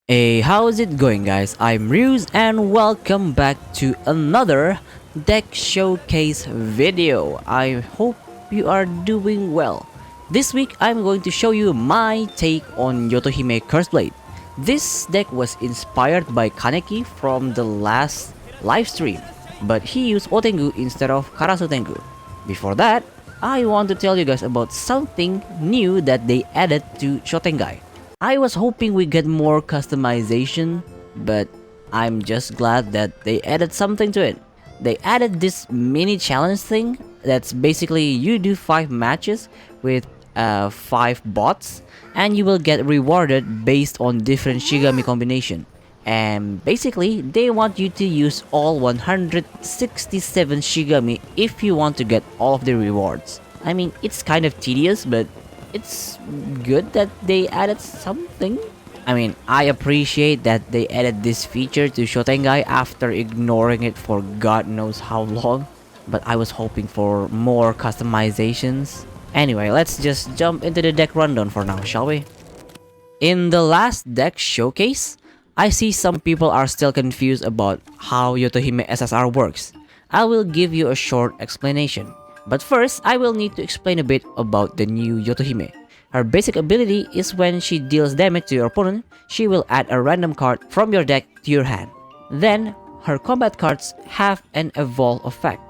Hey, how's it going, guys? I'm Myoou and welcome back to another deck showcase video. I hope you are doing well. This week I'm going to show you my take on Yoto Hime Curse Blade. This deck was inspired by Kaneki from the last live stream, but he used Otengu instead of Karasu Tengu. Before that, I want to tell you guys about something new that they added to Shotengai. I was hoping we get more customization, but I'm just glad that they added something to it. They added this mini challenge thing that's basically you do 5 matches with 5 bots and you will get rewarded based on different Shigami combination. And basically, they want you to use all 167 Shigami if you want to get all of the rewards. I mean, it's kind of tedious, but it's good that they added something. I mean, I appreciate that they added this feature to Shotengai after ignoring it for God knows how long. But I was hoping for more customizations. Anyway, let's just jump into the deck rundown for now, shall we? In the last deck showcase, I see some people are still confused about how Yoto Hime SSR works. I will give you a short explanation. But first, I will need to explain a bit about the new Yoto Hime. Her basic ability is when she deals damage to your opponent, she will add a random card from your deck to your hand. Then, her combat cards have an evolve effect,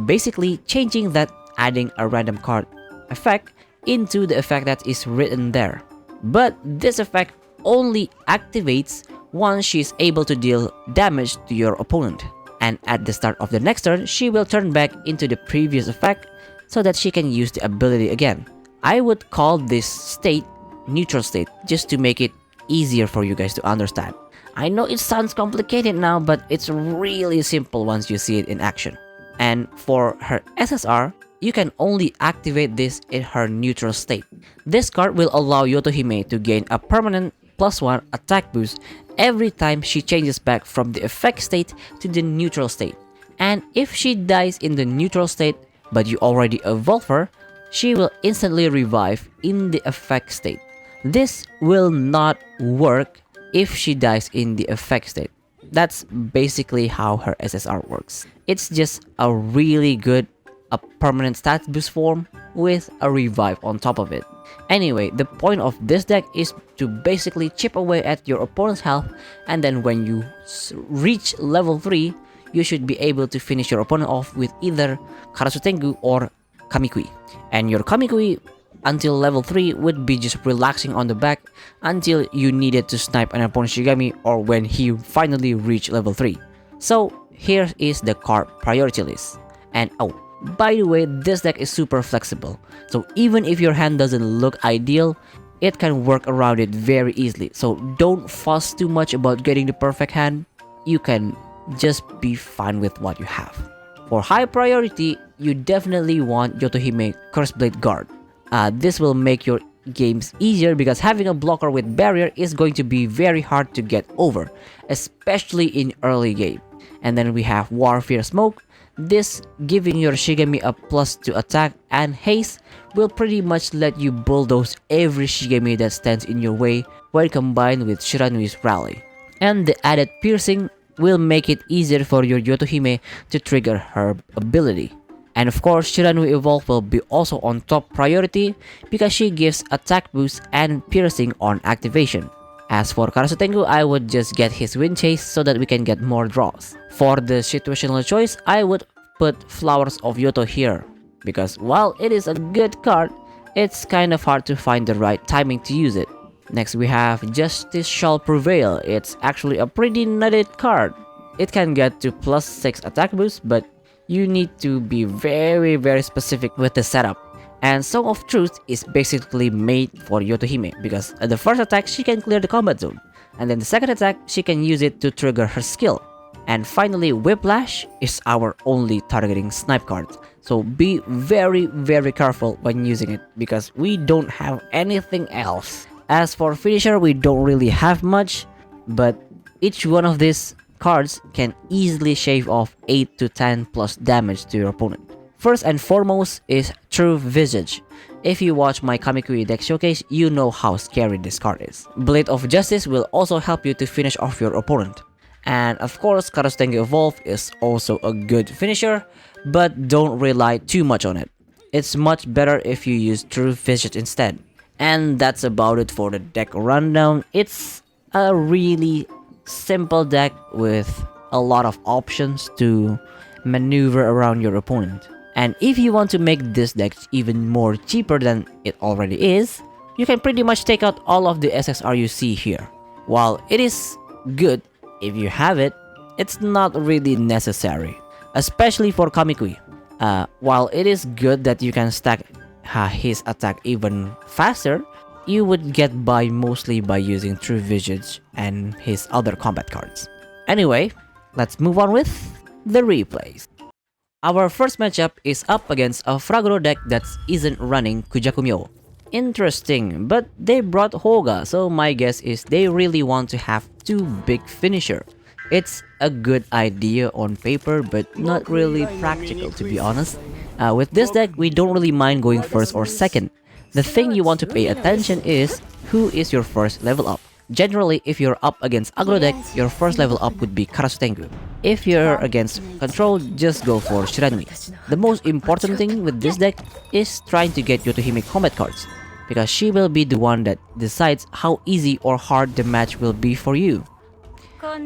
basically changing that adding a random card effect into the effect that is written there. But this effect only activates once she is able to deal damage to your opponent. And at the start of the next turn, she will turn back into the previous effect so that she can use the ability again. I would call this state neutral state just to make it easier for you guys to understand. I know it sounds complicated now, but it's really simple once you see it in action. And for her SSR, you can only activate this in her neutral state. This card will allow Yoto Hime to gain a permanent +1 attack boost every time she changes back from the effect state to the neutral state. And if she dies in the neutral state but you already evolve her, she will instantly revive in the effect state. This will not work if she dies in the effect state. That's basically how her SSR works. It's just a really good permanent stat boost form with a revive on top of it. Anyway, the point of this deck is to basically chip away at your opponent's health, and then when you reach level 3, you should be able to finish your opponent off with either Karasu Tengu or Kamikui. And your Kamikui until level 3 would be just relaxing on the back until you needed to snipe an opponent's Shigami or when he finally reached level 3. So here is the card priority list. And oh, by the way, this deck is super flexible, so even if your hand doesn't look ideal, it can work around it very easily. So don't fuss too much about getting the perfect hand, you can just be fine with what you have. For high priority, you definitely want Yoto Hime Curse Blade Guard. This will make your games easier because having a blocker with barrier is going to be very hard to get over, especially in early game. And then we have Warfare Smoke. This, giving your Shigami a +2 attack and haste, will pretty much let you bulldoze every Shigami that stands in your way when combined with Shiranui's Rally. And the added piercing will make it easier for your Yoto Hime to trigger her ability. And of course, Shiranui Evolve will be also on top priority because she gives attack boost and piercing on activation. As for Karasu Tengu, I would just get his Wind Chase so that we can get more draws. For the situational choice, I would put Flowers of Yoto here, because while it is a good card, it's kind of hard to find the right timing to use it. Next we have Justice Shall Prevail. It's actually a pretty nutted card. It can get to +6 attack boost, but you need to be very specific with the setup. And Song of Truth is basically made for Yoto Hime because at the first attack she can clear the combat zone, and then the second attack she can use it to trigger her skill. And finally, Whiplash is our only targeting snipe card, so be very careful when using it because we don't have anything else. As for finisher, we don't really have much, but each one of these cards can easily shave off 8 to 10 plus damage to your opponent. First and foremost is True Visage. If you watch my Kamikui deck showcase, you know how scary this card is. Blade of Justice will also help you to finish off your opponent. And of course, Karasengo Evolve is also a good finisher, but don't rely too much on it. It's much better if you use True Visage instead. And that's about it for the deck rundown. It's a really simple deck with a lot of options to maneuver around your opponent. And if you want to make this deck even more cheaper than it already is, you can pretty much take out all of the SSR you see here. While it is good if you have it, it's not really necessary, especially for Kamikui. While it is good that you can stack his attack even faster, you would get by mostly by using True Visage and his other combat cards. Anyway, let's move on with the replays. Our first matchup is up against a Fraggro deck that isn't running Kujaku Myoou. Interesting, but they brought Hououga, so my guess is they really want to have two big finisher. It's a good idea on paper, but not really practical to be honest. With this deck, we don't really mind going first or second. The thing you want to pay attention is who is your first level up. Generally, if you're up against Aggro deck, your first level up would be Karasengo. If you're against Control, just go for Shiranui. The most important thing with this deck is trying to get Yoto Hime combat cards, because she will be the one that decides how easy or hard the match will be for you.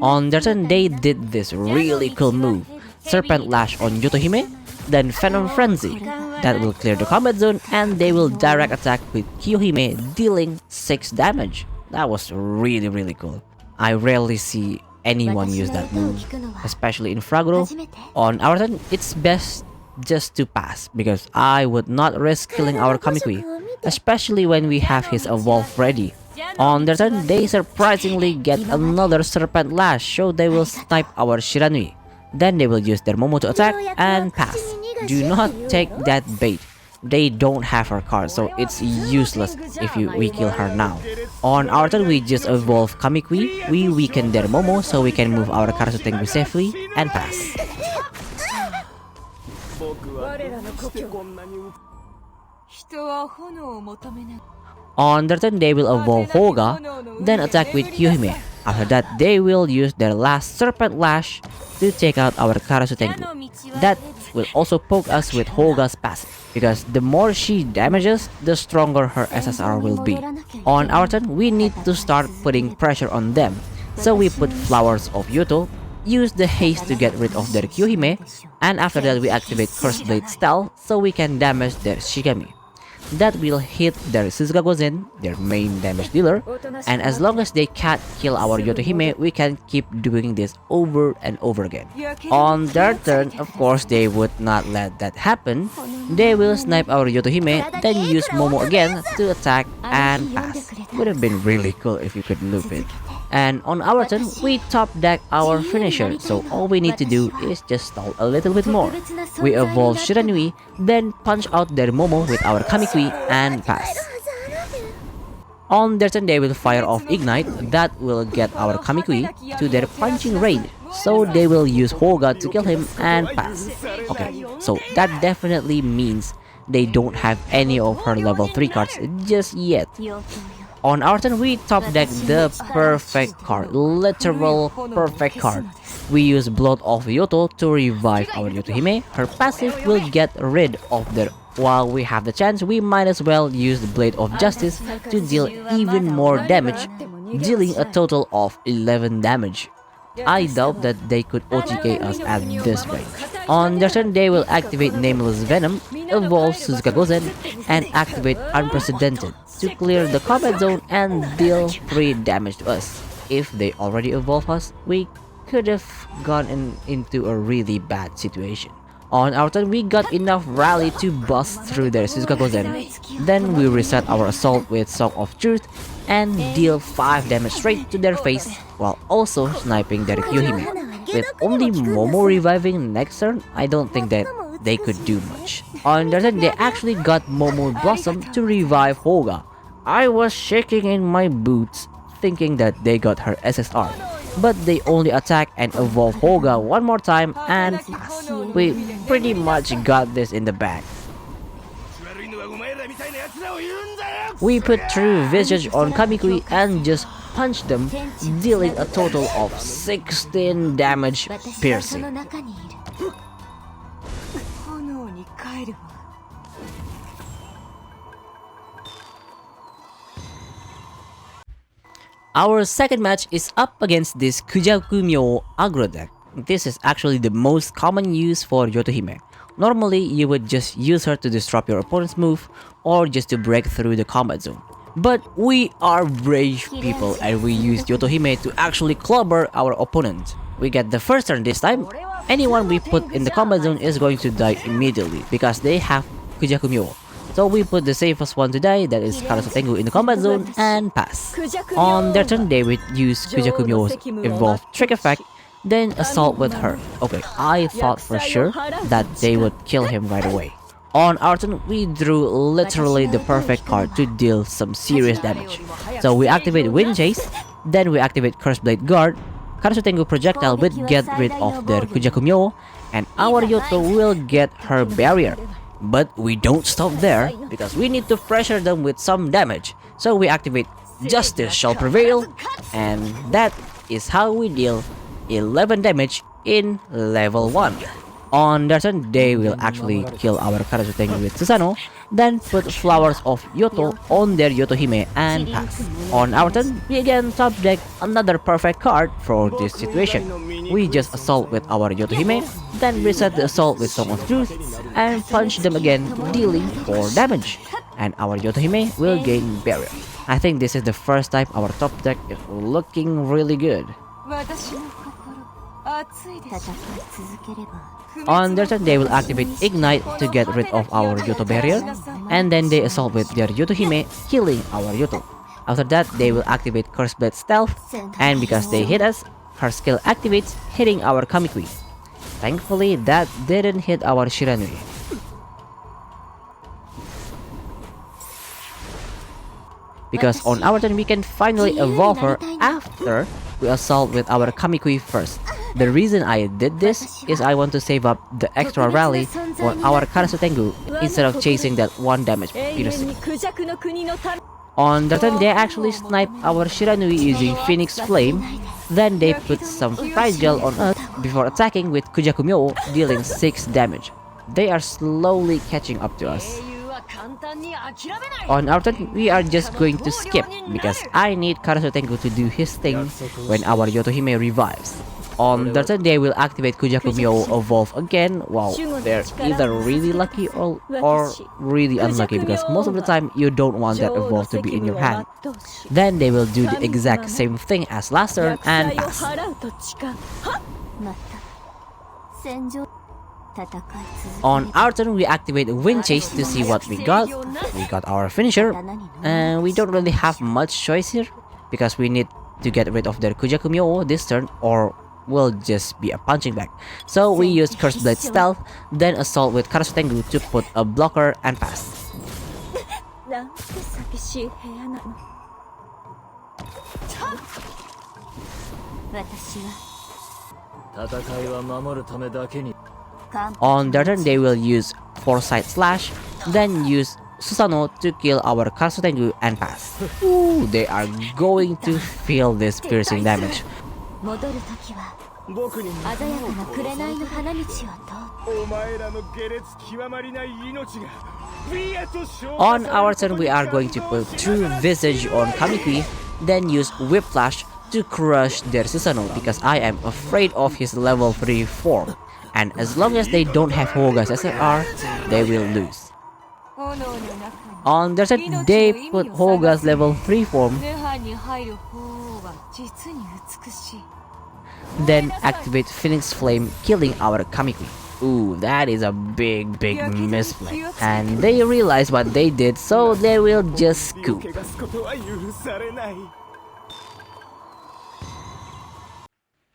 On their turn, they did this really cool move, Serpent Lash on Yoto Hime, then Venom Frenzy. That will clear the combat zone and they will direct attack with Hime dealing 6 damage. That was really cool. I rarely see anyone use that move, especially in Fraggro. On our turn, it's best just to pass, because I would not risk killing our Kamikui, especially when we have his Evolve ready. On their turn, they surprisingly get another Serpent Lash, so they will snipe our Shiranui. Then they will use their Myoou to attack and pass. Do not take that bait. They don't have her card, so it's useless if we kill her now. On our turn, we just evolve Kamikui, we weaken their Myoou so we can move our Karasengo safely and pass. On their turn, they will evolve Hououga, then attack with Hime. After that, they will use their last Serpent Lash to take out our Karasengo. That will also poke us with Hououga's passive, because the more she damages, the stronger her SSR will be. On our turn, we need to start putting pressure on them, so we put Flowers of Yoto, use the haste to get rid of their Hime, and after that we activate Curse Blade Style so we can damage their Shigami. That will hit their Suzuka Gozen, their main damage dealer, and as long as they can't kill our Yoto Hime, we can keep doing this over and over again. On their turn, of course, they would not let that happen. They will snipe our Yoto Hime, then use Myoou again to attack and pass. Would have been really cool if you could loop it. And on our turn, we top deck our finisher, so all we need to do is just stall a little bit more. We evolve Shiranui, then punch out their Myoou with our Kamikui and pass. On their turn, they will fire off Ignite, that will get our Kamikui to their punching range, so they will use Hououga to kill him and pass. Okay, so that definitely means they don't have any of her level 3 cards just yet. On our turn, we top deck the perfect card, literal perfect card. We use Blood of Yoto to revive our Yoto Hime. Her passive will get rid of their... While we have the chance, we might as well use the Blade of Justice to deal even more damage, dealing a total of 11 damage. I doubt that they could OTK us at this range. On their turn, they will activate Nameless Venom, evolve Suzuka Gozen, and activate Unprecedented to clear the combat zone and deal 3 damage to us. If they already evolve us, we could have gone into a really bad situation. On our turn, we got enough rally to bust through their Suzuka Gozen. Then we reset our assault with Song of Truth and deal 5 damage straight to their face while also sniping their Hime. With only Myoou reviving next turn, I don't think that they could do much. On their turn, they actually got Myoou Blossom to revive Hououga. I was shaking in my boots thinking that they got her SSR. but they only attack and evolve Hououga one more time and pass. We pretty much got this in the bag. We put True Visage on Kamikui and just punch them, dealing a total of 16 damage piercing. Our second match is up against this Kujaku Myoou Aggro deck. This is actually the most common use for Yoto Hime. Normally, you would just use her to disrupt your opponent's move or just to break through the combat zone. But we are brave people and we use Yoto Hime to actually clobber our opponent. We get the first turn this time. Anyone we put in the combat zone is going to die immediately because they have Kujaku Myoou. So we put the safest one to die, that is Karasu Tengu, in the combat zone and pass. On their turn they would use Kujaku Myoou's evolved trick effect, then assault with her. Okay, I thought for sure that they would kill him right away. On our turn, we drew literally the perfect card to deal some serious damage. So we activate Wind Chase, then we activate Curse Blade Guard, Karasu Tengu projectile will get rid of their Kujaku Myoou, and our Yoto will get her barrier. But we don't stop there, because we need to pressure them with some damage. So we activate Justice Shall Prevail, and that is how we deal 11 damage in level 1. On their turn, they will actually kill our Karasu Tengu with Susanoo, then put Flowers of Yoto on their Yoto Hime and pass. On our turn, we again top deck another perfect card for this situation. We just assault with our Yoto Hime, then reset the assault with Song of Truth, and punch them again, dealing 4 damage. And our Yoto Hime will gain barrier. I think this is the first time our top deck is looking really good. On their turn, they will activate Ignite to get rid of our Yoto barrier, and then they assault with their Yoto Hime, killing our Yoto. After that, they will activate Curse Blade Stealth, and because they hit us, her skill activates, hitting our Kamikui. Thankfully, that didn't hit our Shiranui. Because on our turn, we can finally evolve her after we assault with our Kamikui first. The reason I did this is I want to save up the extra rally for our Karasu Tengu instead of chasing that 1 damage piercing. On the turn, they actually snipe our Shiranui using Phoenix Flame, then they put some Fragile on us before attacking with Kujaku Myoou, dealing 6 damage. They are slowly catching up to us. On our turn, we are just going to skip because I need Karasu Tengu to do his thing when our Yoto Hime revives. On their turn, they will activate Kujaku Myoou evolve again. Wow, they're either really lucky or really unlucky because most of the time you don't want that evolve to be in your hand. Then they will do the exact same thing as last turn and pass. On our turn, we activate Wind Chase to see what we got. We got our finisher, and we don't really have much choice here because we need to get rid of their Kujaku Myoou this turn or will just be a punching bag. So we use Curse Blade Stealth, then assault with Karasu Tengu to put a blocker and pass. On their turn, they will use Foresight Slash, then use Susanoo to kill our Karasu Tengu and pass. Ooh, they are going to feel this piercing damage. On our turn, we are going to put True Visage on Kamikui, then use Whiplash to crush their Susanoo because I am afraid of his level 3 form. And as long as they don't have Hououga's SRR, they will lose. On their turn, they put Hououga's level 3 form, then activate Phoenix Flame, killing our Kamikui. Ooh, that is a big misplay. And they realize what they did, so they will just scoop.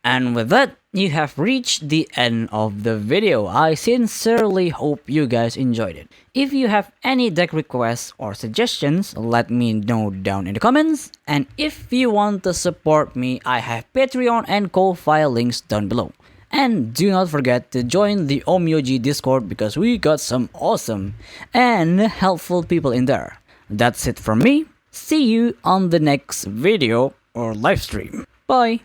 And with that, you have reached the end of the video. I sincerely hope you guys enjoyed it. If you have any deck requests or suggestions, let me know down in the comments. And if you want to support me, I have Patreon and Ko-Fi links down below. And do not forget to join the Onmyoji Discord because we got some awesome and helpful people in there. That's it from me. See you on the next video or live stream. Bye!